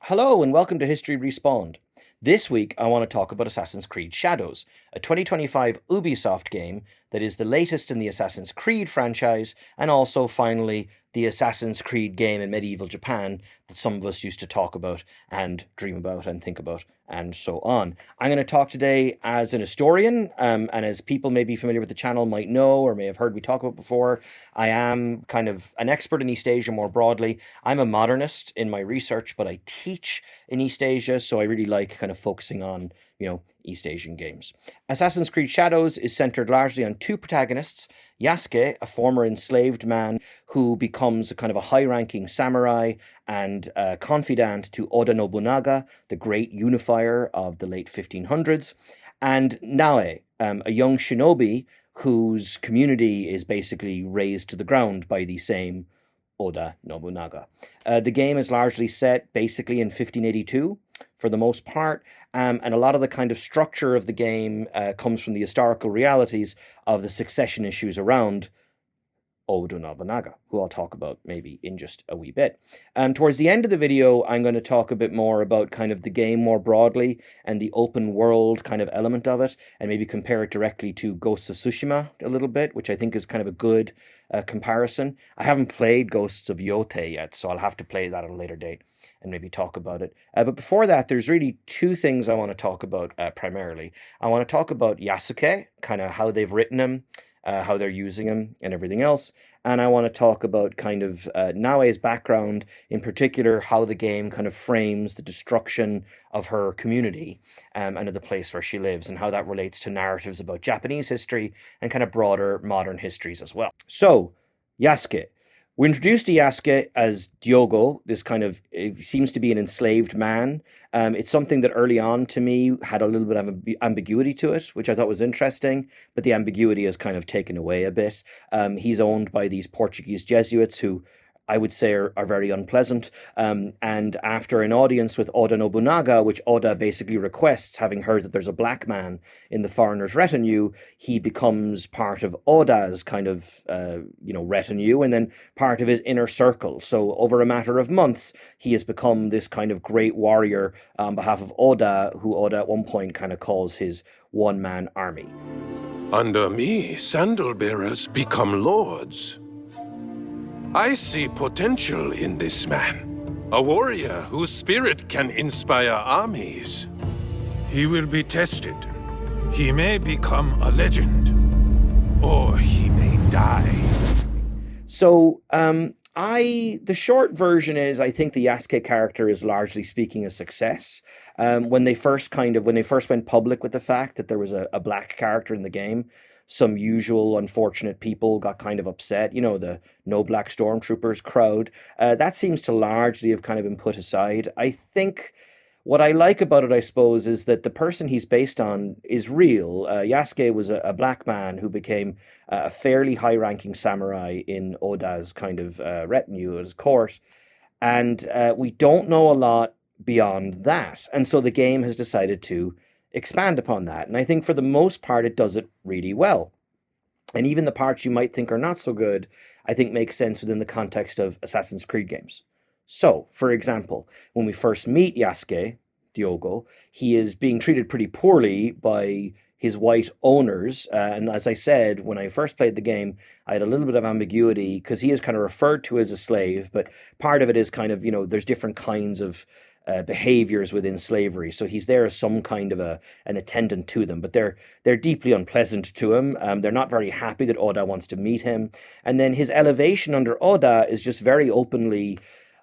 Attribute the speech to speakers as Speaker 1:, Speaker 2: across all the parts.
Speaker 1: Hello and welcome to History Respawned. This week I want to talk about Assassin's Creed Shadows, a 2025 Ubisoft game that is the latest in the Assassin's Creed franchise and also finally the Assassin's Creed game in medieval Japan that some of us used to talk about and dream about and think about and so on. I'm going to talk today as an historian, and as people may be familiar with the channel might know or may have heard me talk about before, I am kind of an expert in East Asia more broadly. I'm a modernist in my research, but I teach in East Asia, so I really like kind of focusing on, East Asian games. Assassin's Creed Shadows is centered largely on two protagonists, Yasuke, a former enslaved man who becomes a kind of a high-ranking samurai and confidant to Oda Nobunaga, the great unifier of the late 1500s, and Naoe, a young shinobi whose community is basically razed to the ground by the same Oda Nobunaga. The game is largely set basically in 1582 for the most part, and a lot of the kind of structure of the game comes from the historical realities of the succession issues around Oda Nobunaga, who I'll talk about maybe in just a wee bit. Towards the end of the video, I'm going to talk a bit more about kind of the game more broadly and the open world kind of element of it, and maybe compare it directly to Ghosts of Tsushima a little bit, which I think is kind of a good comparison. I haven't played Ghosts of Yote yet, so I'll have to play that at a later date and maybe talk about it. But before that, there's really two things I want to talk about primarily. I want to talk about Yasuke, kind of how they've written him, how they're using him and everything else. And I want to talk about kind of Naoe's background, in particular, how the game kind of frames the destruction of her community and of the place where she lives, and how that relates to narratives about Japanese history and kind of broader modern histories as well. So, Yasuke. We're introduced to Yasuke as Diogo, this kind of, it seems to be an enslaved man. It's something that early on to me had a little bit of ambiguity to it, which I thought was interesting, but the ambiguity is kind of taken away a bit. He's owned by these Portuguese Jesuits who I would say are very unpleasant. And after an audience with Oda Nobunaga, which Oda basically requests, having heard that there's a black man in the foreigner's retinue, he becomes part of Oda's kind of, retinue, and then part of his inner circle. So over a matter of months, he has become this kind of great warrior on behalf of Oda, who Oda at one point kind of calls his one-man army.
Speaker 2: Under me, sandal bearers become lords. I see potential in this man. A warrior whose spirit can inspire armies.
Speaker 3: He will be tested. He may become a legend. Or he may die.
Speaker 1: So, the short version is, I think the Yasuke character is largely speaking a success. When they first went public with the fact that there was a black character in the game, some usual unfortunate people got kind of upset, the no black stormtroopers crowd. That seems to largely have kind of been put aside. I think what I like about it, I suppose, is that the person he's based on is real. Yasuke was a black man who became a fairly high-ranking samurai in Oda's kind of retinue at his court. And we don't know a lot beyond that. And so the game has decided to expand upon that. And I think for the most part, it does it really well. And even the parts you might think are not so good, I think make sense within the context of Assassin's Creed games. So, for example, when we first meet Yasuke, Diogo, he is being treated pretty poorly by his white owners. And as I said, when I first played the game, I had a little bit of ambiguity because he is kind of referred to as a slave, but part of it is kind of, there's different kinds of behaviors within slavery. So he's there as some kind of an attendant to them, but they're deeply unpleasant to him. They're not very happy that Oda wants to meet him. And then his elevation under Oda is just very openly,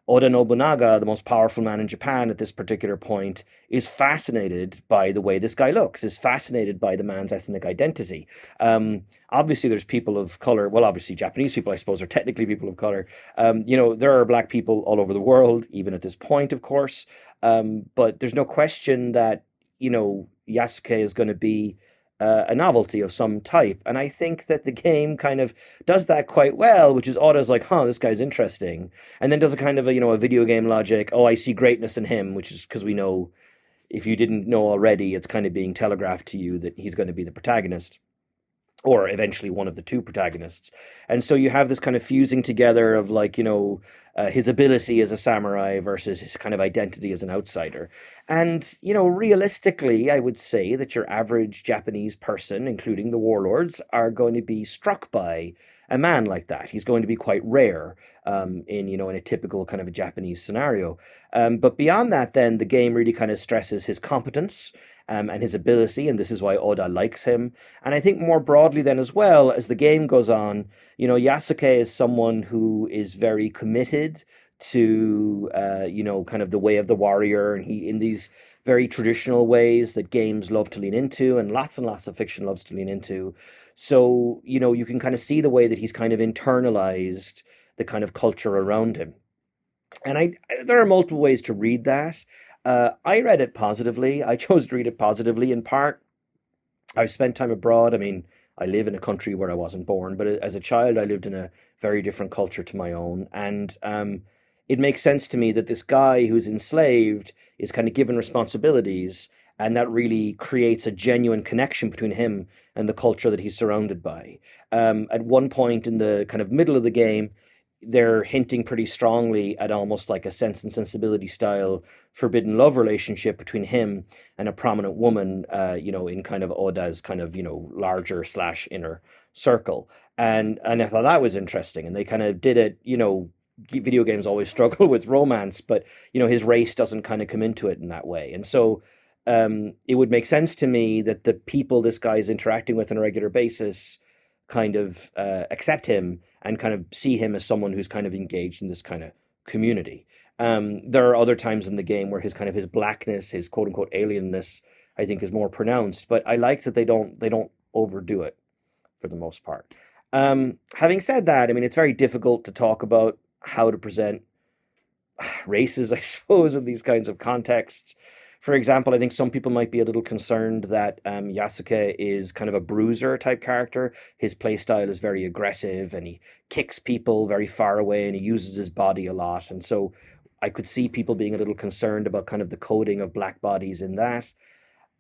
Speaker 1: Oda Nobunaga, the most powerful man in Japan at this particular point, is fascinated by the way this guy looks, is fascinated by the man's ethnic identity. Obviously, there's people of color. Well, obviously, Japanese people, I suppose, are technically people of color. There are black people all over the world, even at this point, of course. But there's no question that, Yasuke is going to be a novelty of some type. And I think that the game kind of does that quite well, which is Oda's like, this guy's interesting. And then does a kind of a video game logic, I see greatness in him, which is because we know, if you didn't know already, it's kind of being telegraphed to you that he's going to be the protagonist. or eventually one of the two protagonists. And so you have this kind of fusing together of like, his ability as a samurai versus his kind of identity as an outsider. And, realistically, I would say that your average Japanese person, including the warlords, are going to be struck by a man like that. He's going to be quite rare in a typical kind of a Japanese scenario. But beyond that, then the game really kind of stresses his competence and his ability, and this is why Oda likes him. And I think more broadly, then as well as the game goes on, Yasuke is someone who is very committed to kind of the way of the warrior, and he in these very traditional ways that games love to lean into, and lots of fiction loves to lean into. So, you can kind of see the way that he's kind of internalized the kind of culture around him. And there are multiple ways to read that. I read it positively. I chose to read it positively. In part, I've spent time abroad. I mean, I live in a country where I wasn't born, but as a child, I lived in a very different culture to my own. And it makes sense to me that this guy who's enslaved is kind of given responsibilities, and that really creates a genuine connection between him and the culture that he's surrounded by. At one point in the kind of middle of the game, they're hinting pretty strongly at almost like a Sense and Sensibility style forbidden love relationship between him and a prominent woman, in kind of Oda's kind of, larger / inner circle. And I thought that was interesting. And they kind of did it, video games always struggle with romance, but, his race doesn't kind of come into it in that way. And so it would make sense to me that the people this guy is interacting with on a regular basis kind of accept him and kind of see him as someone who's kind of engaged in this kind of community. There are other times in the game where his blackness, his quote unquote alienness, I think is more pronounced. But I like that they don't overdo it for the most part. Having said that, I mean, it's very difficult to talk about how to present races, I suppose, in these kinds of contexts. For example, I think some people might be a little concerned that Yasuke is kind of a bruiser type character. His playstyle is very aggressive and he kicks people very far away and he uses his body a lot. And so I could see people being a little concerned about kind of the coding of black bodies in that.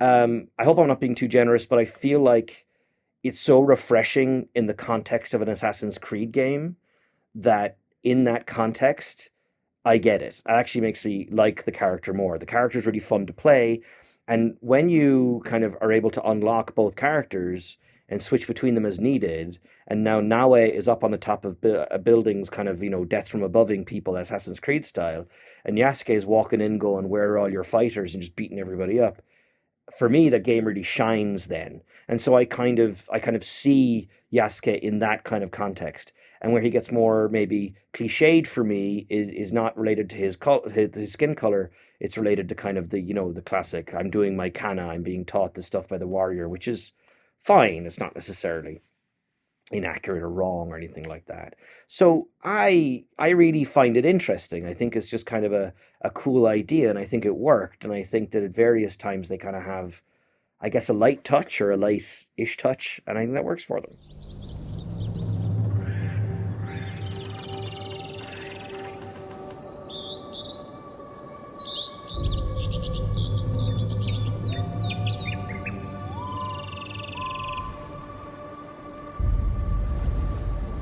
Speaker 1: I hope I'm not being too generous, but I feel like it's so refreshing in the context of an Assassin's Creed game that in that context, I get it. It actually makes me like the character more. The character is really fun to play. And when you kind of are able to unlock both characters and switch between them as needed, and now Naoe is up on the top of buildings, kind of, death from aboveing people, Assassin's Creed style, and Yasuke is walking in going, where are all your fighters, and just beating everybody up. For me, the game really shines then. And so I kind of see Yasuke in that kind of context. And where he gets more maybe cliched for me is not related to his skin color. It's related to kind of the classic, I'm doing my kana, I'm being taught this stuff by the warrior, which is fine. It's not necessarily inaccurate or wrong or anything like that. So I really find it interesting. I think it's just kind of a cool idea, and I think it worked. And I think that at various times they kind of have, I guess, a light touch or a light-ish touch, and I think that works for them.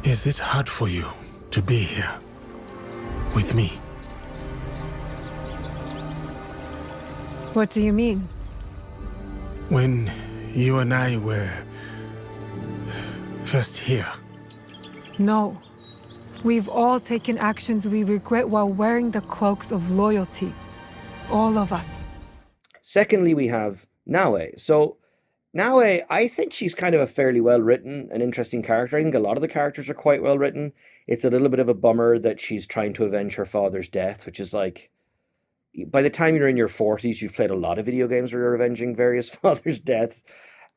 Speaker 4: Is it hard for you to be here with me?
Speaker 5: What do you mean?
Speaker 4: When you and I were first here.
Speaker 5: No. We've all taken actions we regret while wearing the cloaks of loyalty. All of us.
Speaker 1: Secondly, we have Naoe. So Naoe, I think she's kind of a fairly well-written and interesting character. I think a lot of the characters are quite well-written. It's a little bit of a bummer that she's trying to avenge her father's death, which is like, by the time you're in your 40s, you've played a lot of video games where you're avenging various fathers' deaths,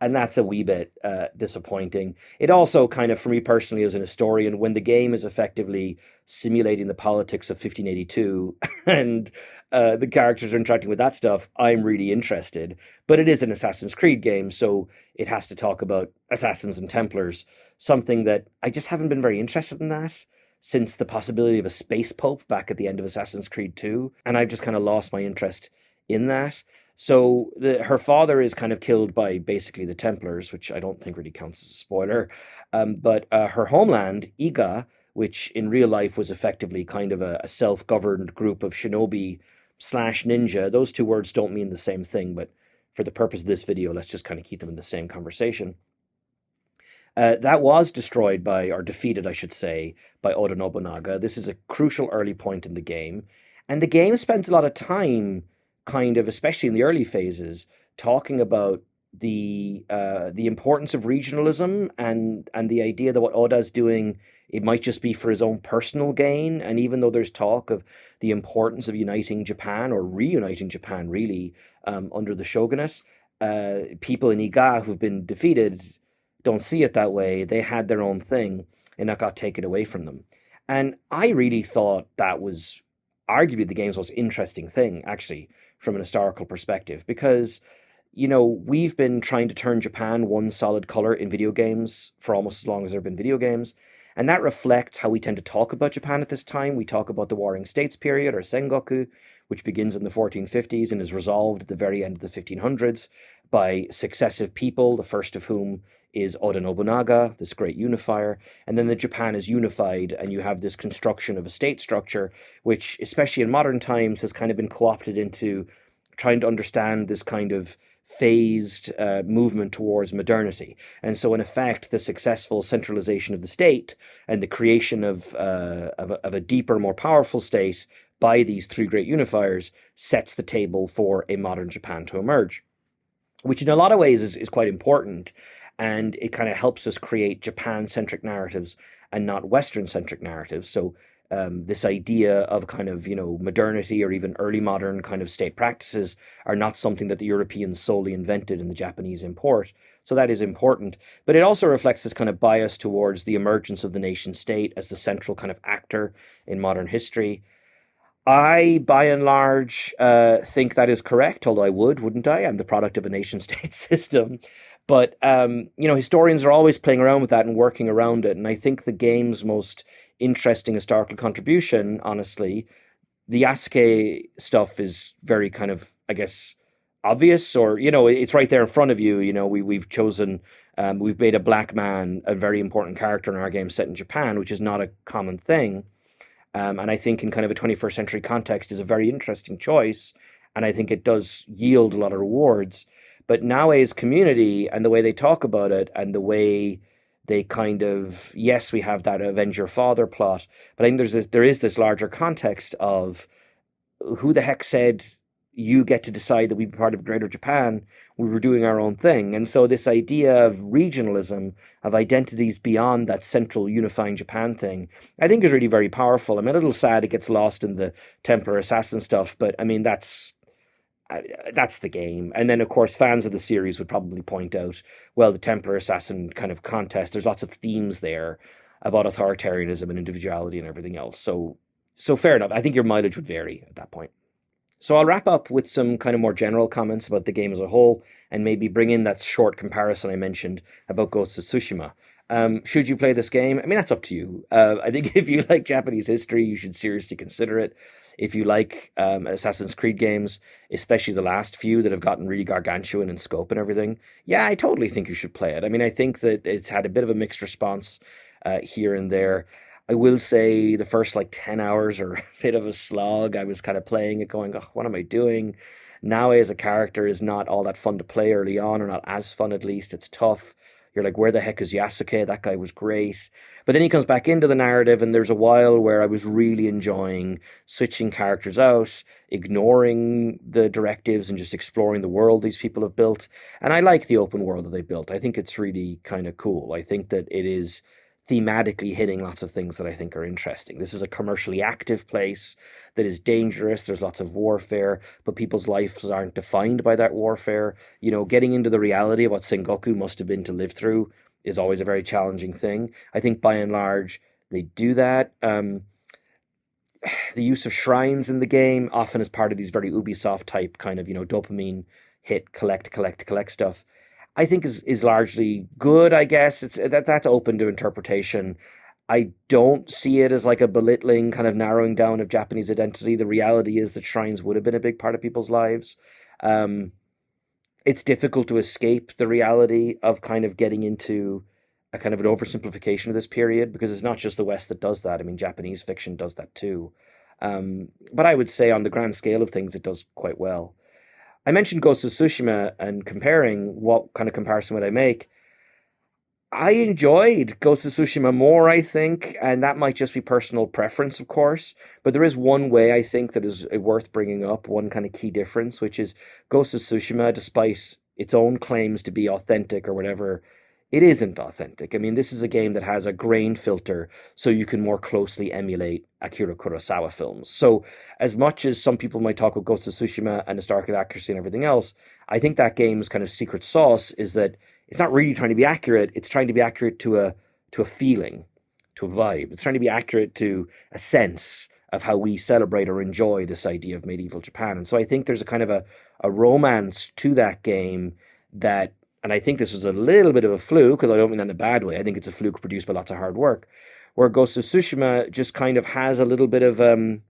Speaker 1: and that's a wee bit disappointing. It also kind of, for me personally as an historian, when the game is effectively simulating the politics of 1582 and the characters are interacting with that stuff, I'm really interested. But it is an Assassin's Creed game, so it has to talk about assassins and Templars, something that I just haven't been very interested in that since the possibility of a space pope back at the end of Assassin's Creed 2, and I've just kind of lost my interest in that. So her father is kind of killed by basically the Templars, which I don't think really counts as a spoiler. But her homeland, Iga, which in real life was effectively kind of a self-governed group of shinobi slash ninja. Those two words don't mean the same thing, but for the purpose of this video, let's just kind of keep them in the same conversation. That was destroyed by, or defeated, I should say, by Oda Nobunaga. This is a crucial early point in the game. And the game spends a lot of time, kind of, especially in the early phases, talking about the importance of regionalism and the idea that what Oda's doing, it might just be for his own personal gain. And even though there's talk of the importance of uniting Japan, or reuniting Japan, really, under the shogunate, people in Iga who've been defeated don't see it that way. They had their own thing, and that got taken away from them. And I really thought that was arguably the game's most interesting thing, actually, from an historical perspective, because, you know, we've been trying to turn Japan one solid color in video games for almost as long as there have been video games. And that reflects how we tend to talk about Japan at this time. We talk about the Warring States period, or Sengoku, which begins in the 1450s and is resolved at the very end of the 1500s by successive people, the first of whom is Oda Nobunaga, this great unifier. And then the Japan is unified, and you have this construction of a state structure, which, especially in modern times, has kind of been co-opted into trying to understand this kind of phased movement towards modernity. And so, in effect, the successful centralization of the state and the creation of a deeper, more powerful state by these three great unifiers sets the table for a modern Japan to emerge, which in a lot of ways is quite important. And it kind of helps us create Japan-centric narratives and not Western-centric narratives. So this idea of kind of, you know, modernity or even early modern kind of state practices are not something that the Europeans solely invented and the Japanese import. So that is important. But it also reflects this kind of bias towards the emergence of the nation state as the central kind of actor in modern history. I, by and large, think that is correct, although wouldn't I? I'm the product of a nation-state system. But, you know, historians are always playing around with that and working around it. And I think the game's most interesting historical contribution, honestly, the Yasuke stuff is very kind of, I guess, obvious, or, you know, it's right there in front of you. You know, we've chosen, we've made a black man a very important character in our game set in Japan, which is not a common thing. And I think in kind of a 21st century context is a very interesting choice. And I think it does yield a lot of rewards. But Naoe's community and the way they talk about it and the way they kind of, yes, we have that avenge your father plot, but I think there is this larger context of who the heck said you get to decide that we be part of Greater Japan. We were doing our own thing. And so this idea of regionalism, of identities beyond that central unifying Japan thing, I think is really very powerful. I'm a little sad it gets lost in the Templar assassin stuff, but I mean, that's the game. And then, of course, fans of the series would probably point out, well, the Templar Assassin kind of contest, there's lots of themes there about authoritarianism and individuality and everything else. So fair enough. I think your mileage would vary at that point. So I'll wrap up with some kind of more general comments about the game as a whole, and maybe bring in that short comparison I mentioned about Ghost of Tsushima. Should you play this game? I mean, that's up to you. I think if you like Japanese history, you should seriously consider it. If you like Assassin's Creed games, especially the last few that have gotten really gargantuan in scope and everything, yeah, I totally think you should play it. I mean, I think that it's had a bit of a mixed response here and there. I will say the first like 10 hours are a bit of a slog. I was kind of playing it going, oh, what am I doing? Naoe as a character is not all that fun to play early on, or not as fun at least. It's tough. You're like, where the heck is Yasuke? That guy was great. But then he comes back into the narrative, and there's a while where I was really enjoying switching characters out, ignoring the directives, and just exploring the world these people have built. And I like the open world that they built. I think it's really kind of cool. I think that it is thematically hitting lots of things that I think are interesting. This is a commercially active place that is dangerous. There's lots of warfare, but people's lives aren't defined by that warfare. You know, getting into the reality of what Sengoku must have been to live through is always a very challenging thing. I think by and large, they do that. The use of shrines in the game often is part of these very Ubisoft type kind of, you know, dopamine hit, collect stuff. I think is largely good, I guess. That's open to interpretation. I don't see it as like a belittling kind of narrowing down of Japanese identity. The reality is that shrines would have been a big part of people's lives. It's difficult to escape the reality of kind of getting into a kind of an oversimplification of this period, because it's not just the West that does that. I mean, Japanese fiction does that too. But I would say on the grand scale of things, it does quite well. I mentioned Ghost of Tsushima and comparing what kind of comparison would I make. I enjoyed Ghost of Tsushima more, I think, and that might just be personal preference, of course. But there is one way I think that is worth bringing up, one kind of key difference, which is Ghost of Tsushima, despite its own claims to be authentic or whatever, it isn't authentic. I mean, this is a game that has a grain filter so you can more closely emulate Akira Kurosawa films. So as much as some people might talk about Ghost of Tsushima and historical accuracy and everything else, I think that game's kind of secret sauce is that it's not really trying to be accurate. It's trying to be accurate to a feeling, to a vibe. It's trying to be accurate to a sense of how we celebrate or enjoy this idea of medieval Japan. And so I think there's a kind of a romance to that game that, and I think this was a little bit of a fluke, because I don't mean that in a bad way. I think it's a fluke produced by lots of hard work, where Ghost of Tsushima just kind of has a little bit of, play.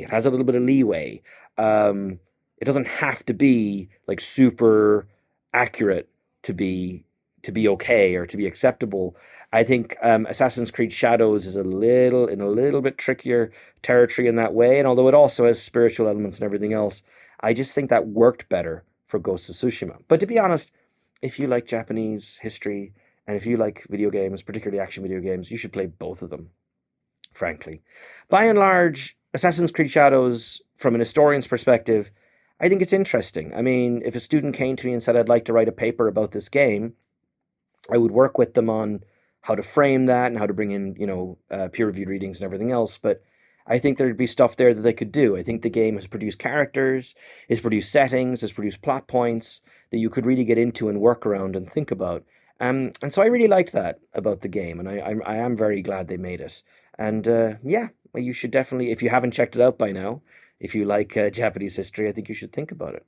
Speaker 1: It has a little bit of leeway. It doesn't have to be like super accurate to be okay or to be acceptable. I think Assassin's Creed Shadows is a little bit trickier territory in that way, and although it also has spiritual elements and everything else, I just think that worked better for Ghost of Tsushima. But to be honest, if you like Japanese history and if you like video games, particularly action video games, you should play both of them, frankly. By and large, Assassin's Creed Shadows, from an historian's perspective, I think it's interesting. I mean, if a student came to me and said, I'd like to write a paper about this game, I would work with them on how to frame that and how to bring in, peer-reviewed readings and everything else. But I think there'd be stuff there that they could do. I think the game has produced characters, has produced settings, has produced plot points that you could really get into and work around and think about. And so I really liked that about the game, and I am very glad they made it. And you should definitely, if you haven't checked it out by now, if you like Japanese history, I think you should think about it.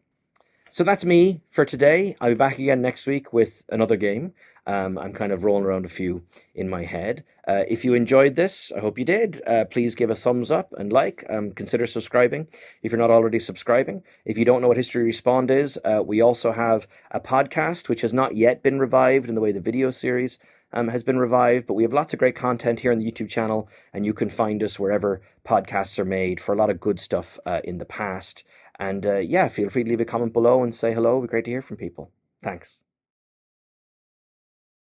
Speaker 1: So that's me for today. I'll be back again next week with another game. I'm kind of rolling around a few in my head. If you enjoyed this, I hope you did. Please give a thumbs up and like. Consider subscribing if you're not already subscribing. If you don't know what History Respawned is, we also have a podcast which has not yet been revived in the way the video series has been revived, but we have lots of great content here on the YouTube channel, and you can find us wherever podcasts are made for a lot of good stuff in the past. And feel free to leave a comment below and say hello. It'd be great to hear from people. Thanks.